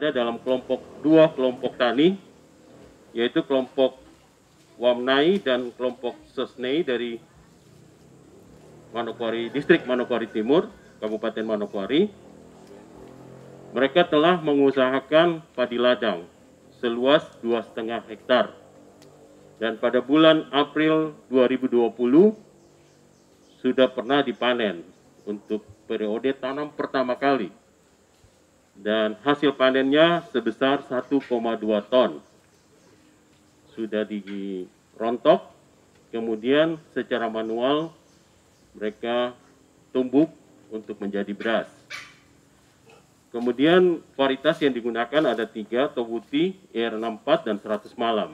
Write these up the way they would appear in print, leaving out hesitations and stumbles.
berada dalam dua kelompok tani, yaitu kelompok Wamnai dan kelompok Sosnei dari Manokwari, Distrik Manokwari Timur, Kabupaten Manokwari. Mereka telah mengusahakan padi ladang seluas 2,5 hektar. Dan pada bulan April 2020 sudah pernah dipanen untuk periode tanam pertama kali. Dan hasil panennya sebesar 1,2 ton. Sudah dirontok, kemudian secara manual mereka tumbuk untuk menjadi beras. Kemudian varietas yang digunakan ada 3, Tobuti, ER64, dan 100 malam.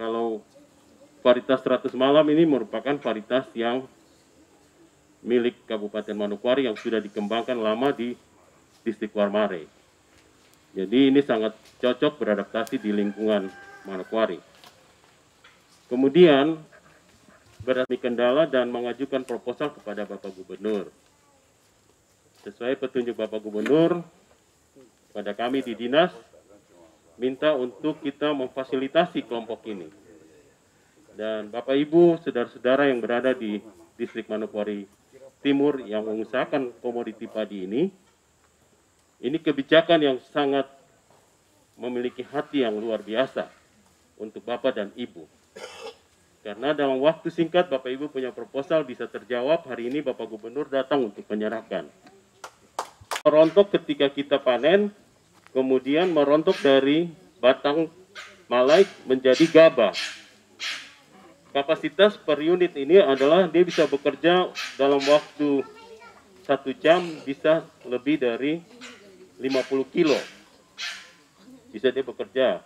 Kalau varietas 100 malam ini merupakan varietas yang milik Kabupaten Manokwari yang sudah dikembangkan lama di Distrik Warmare. Jadi ini sangat cocok beradaptasi di lingkungan Manokwari. Kemudian berani kendala dan mengajukan proposal kepada Bapak Gubernur. Sesuai petunjuk Bapak Gubernur, pada kami di dinas minta untuk kita memfasilitasi kelompok ini. Dan Bapak Ibu, saudara-saudara yang berada di Distrik Manokwari Timur yang mengusahakan komoditi padi ini kebijakan yang sangat memiliki hati yang luar biasa untuk Bapak dan Ibu. Karena dalam waktu singkat Bapak Ibu punya proposal bisa terjawab, hari ini Bapak Gubernur datang untuk menyerahkan. Merontok ketika kita panen, kemudian merontok dari batang malai menjadi gabah. Kapasitas per unit ini adalah dia bisa bekerja dalam waktu 1 jam bisa lebih dari 50 kilo. Bisa dia bekerja.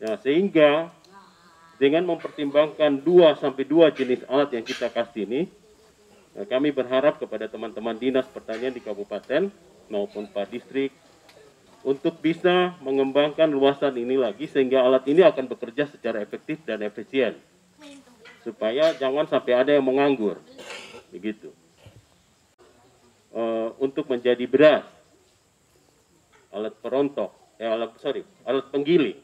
Nah, sehingga dengan mempertimbangkan 2 jenis alat yang kita kasih ini, kami berharap kepada teman-teman Dinas Pertanian di Kabupaten maupun Pak Distrik untuk bisa mengembangkan luasan ini lagi sehingga alat ini akan bekerja secara efektif dan efisien. Supaya jangan sampai ada yang menganggur. Begitu. Untuk menjadi beras, alat perontok, alat penggiling.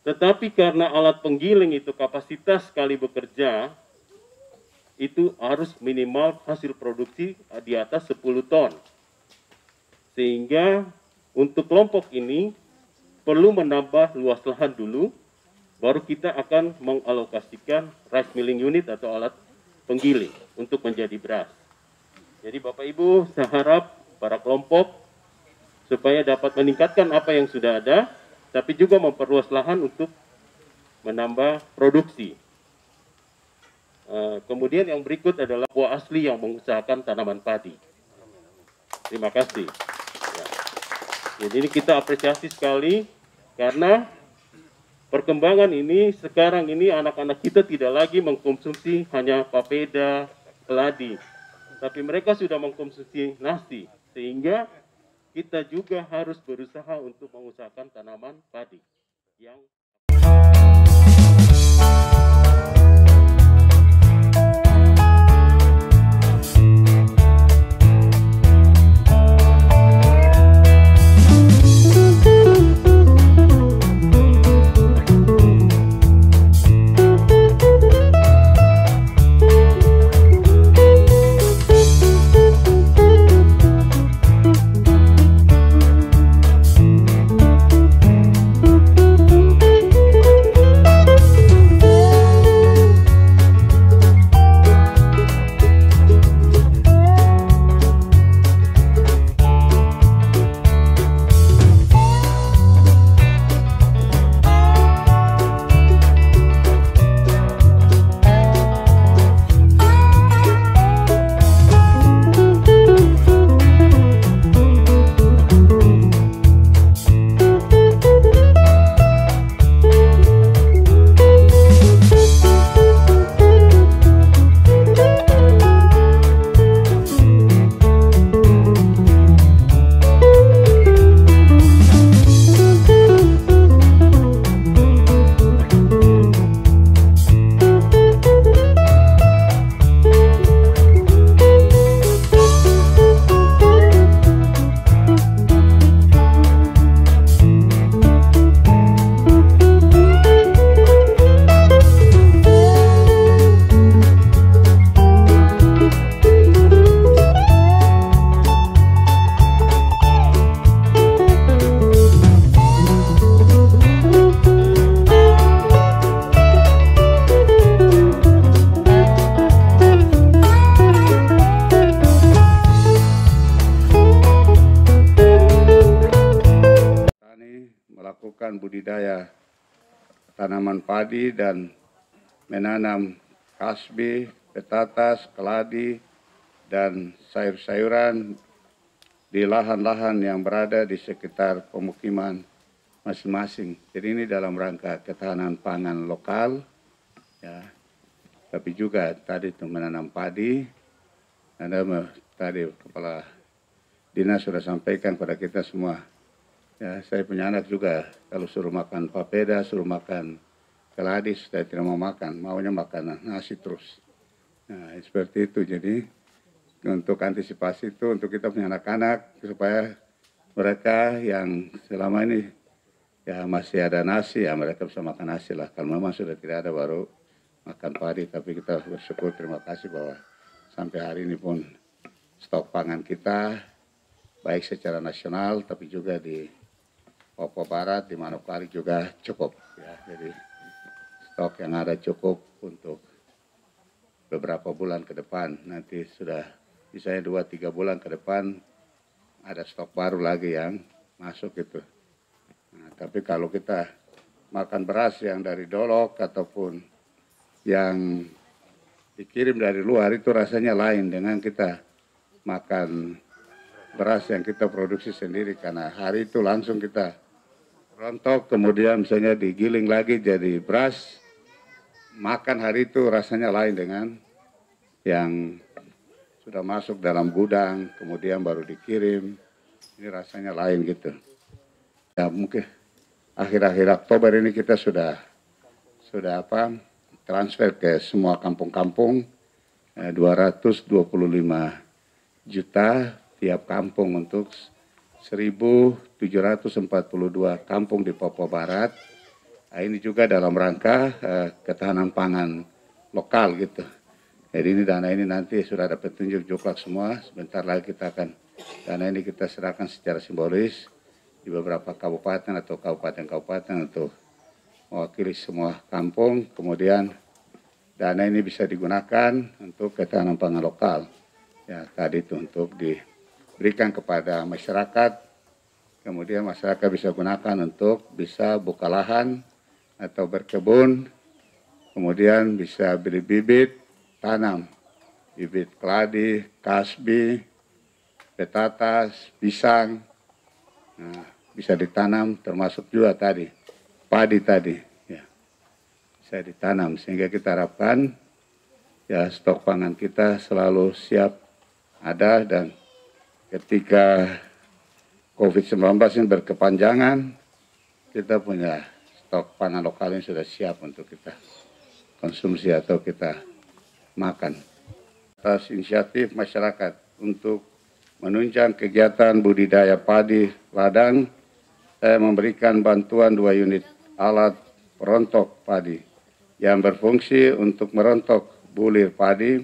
Tetapi karena alat penggiling itu kapasitas sekali bekerja itu harus minimal hasil produksi di atas 10 ton. Sehingga untuk kelompok ini perlu menambah luas lahan dulu, baru kita akan mengalokasikan rice milling unit atau alat penggiling untuk menjadi beras. Jadi Bapak Ibu, saya harap para kelompok supaya dapat meningkatkan apa yang sudah ada, tapi juga memperluas lahan untuk menambah produksi. Kemudian yang berikut adalah buah asli yang mengusahakan tanaman padi. Terima kasih. Ya. Jadi ini kita apresiasi sekali karena perkembangan ini sekarang ini anak-anak kita tidak lagi mengkonsumsi hanya papeda, keladi, tapi mereka sudah mengkonsumsi nasi, sehingga kita juga harus berusaha untuk mengusahakan tanaman padi yang kegiatan budidaya tanaman padi dan menanam kasbi, petatas, keladi, dan sayur-sayuran di lahan-lahan yang berada di sekitar pemukiman masing-masing. Jadi ini dalam rangka ketahanan pangan lokal, ya. Tapi juga tadi itu menanam padi. Tadi Kepala Dinas sudah sampaikan pada kita semua. Ya, saya punya anak juga, kalau suruh makan papeda, suruh makan keladi, saya tidak mau makan, maunya makan nasi terus. Nah, seperti itu. Jadi untuk antisipasi itu, untuk kita punya anak-anak, supaya mereka yang selama ini ya masih ada nasi, ya mereka bisa makan nasi lah. Kalau memang sudah tidak ada, baru makan padi. Tapi kita bersyukur, terima kasih bahwa sampai hari ini pun stok pangan kita, baik secara nasional, tapi juga di Papua Barat, di Manokwari juga cukup. Ya. Jadi stok yang ada cukup untuk beberapa bulan ke depan. Nanti sudah misalnya 2-3 bulan ke depan ada stok baru lagi yang masuk itu. Nah, tapi kalau kita makan beras yang dari Dolok ataupun yang dikirim dari luar, itu rasanya lain dengan kita makan beras yang kita produksi sendiri, karena hari itu langsung kita rontok, kemudian misalnya digiling lagi jadi beras, makan hari itu rasanya lain dengan yang sudah masuk dalam gudang, kemudian baru dikirim. Ini rasanya lain gitu. Ya mungkin akhir-akhir Oktober ini kita sudah transfer ke semua kampung-kampung 225 juta tiap kampung untuk 1.742 kampung di Papua Barat. Nah, ini juga dalam rangka ketahanan pangan lokal gitu. Jadi ini dana ini nanti sudah ada petunjuk juklak semua. Sebentar lagi kita akan dana ini kita serahkan secara simbolis di beberapa kabupaten atau kabupaten-kabupaten untuk mewakili semua kampung. Kemudian dana ini bisa digunakan untuk ketahanan pangan lokal. Ya tadi itu untuk diberikan kepada masyarakat. Kemudian masyarakat bisa gunakan untuk bisa buka lahan atau berkebun. Kemudian bisa beli bibit, tanam bibit keladi, kasbi, petatas, pisang. Nah, bisa ditanam termasuk juga tadi padi tadi, ya, bisa ditanam sehingga kita harapkan ya stok pangan kita selalu siap ada, dan ketika COVID-19 ini berkepanjangan, kita punya stok pangan lokal yang sudah siap untuk kita konsumsi atau kita makan. Atas inisiatif masyarakat untuk menunjang kegiatan budidaya padi ladang, saya memberikan bantuan 2 unit alat perontok padi yang berfungsi untuk merontok bulir padi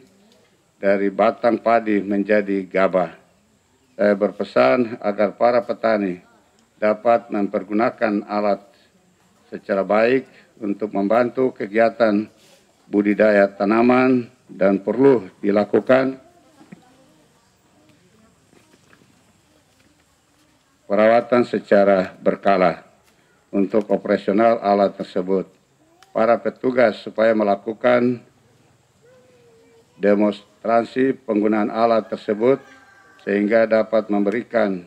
dari batang padi menjadi gabah. Saya berpesan agar para petani dapat mempergunakan alat secara baik untuk membantu kegiatan budidaya tanaman, dan perlu dilakukan perawatan secara berkala untuk operasional alat tersebut. Para petugas supaya melakukan demonstrasi penggunaan alat tersebut sehingga dapat memberikan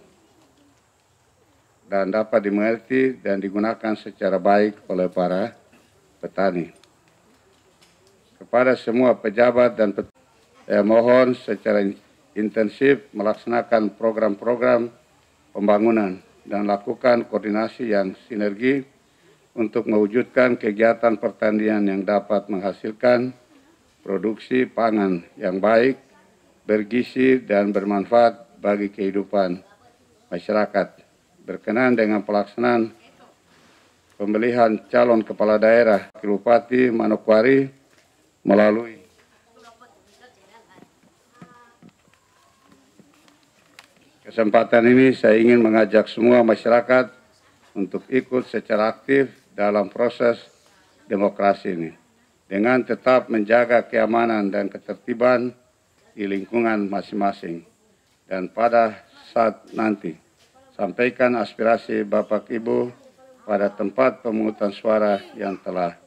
dan dapat dimengerti dan digunakan secara baik oleh para petani. Kepada semua pejabat dan petani, saya mohon secara intensif melaksanakan program-program pembangunan dan lakukan koordinasi yang sinergi untuk mewujudkan kegiatan pertanian yang dapat menghasilkan produksi pangan yang baik, bergizi, dan bermanfaat bagi kehidupan masyarakat. Berkenaan dengan pelaksanaan pemilihan calon kepala daerah Bupati Manokwari melalui kesempatan ini, saya ingin mengajak semua masyarakat untuk ikut secara aktif dalam proses demokrasi ini, dengan tetap menjaga keamanan dan ketertiban di lingkungan masing-masing. Dan pada saat nanti, sampaikan aspirasi Bapak Ibu pada tempat pemungutan suara yang telah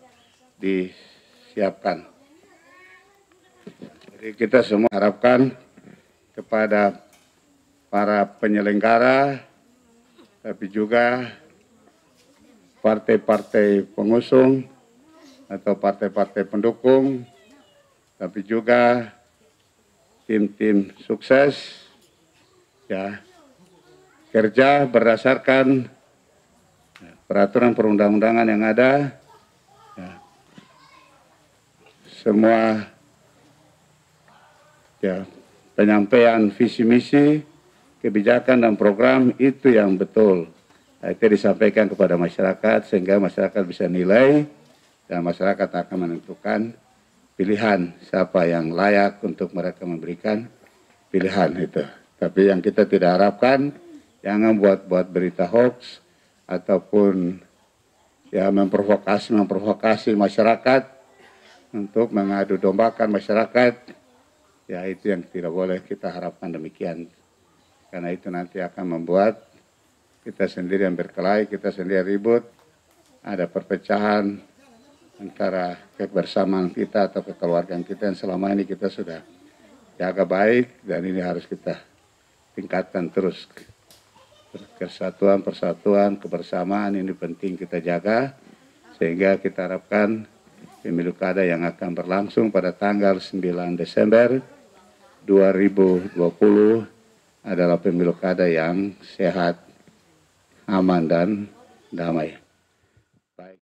disiapkan. Jadi kita semua harapkan kepada para penyelenggara, tapi juga partai-partai pengusung atau partai-partai pendukung, tapi juga tim-tim sukses, ya, kerja berdasarkan peraturan perundang-undangan yang ada, ya, semua, ya, penyampaian visi misi, kebijakan dan program itu yang betul. Itu disampaikan kepada masyarakat sehingga masyarakat bisa nilai dan masyarakat akan menentukan pilihan siapa yang layak untuk mereka memberikan pilihan itu. Tapi yang kita tidak harapkan, jangan buat berita hoax ataupun ya memprovokasi masyarakat untuk mengadu dombakan masyarakat. Ya itu yang tidak boleh kita harapkan demikian. Karena itu nanti akan membuat kita sendiri yang berkelahi, kita sendiri ribut, ada perpecahan antara kebersamaan kita atau kekeluargaan kita yang selama ini kita sudah jaga baik, dan ini harus kita tingkatkan terus. Kesatuan, persatuan, kebersamaan ini penting kita jaga, sehingga kita harapkan pemilu kada yang akan berlangsung pada tanggal 9 Desember 2020 adalah pemilu kada yang sehat, aman, dan damai.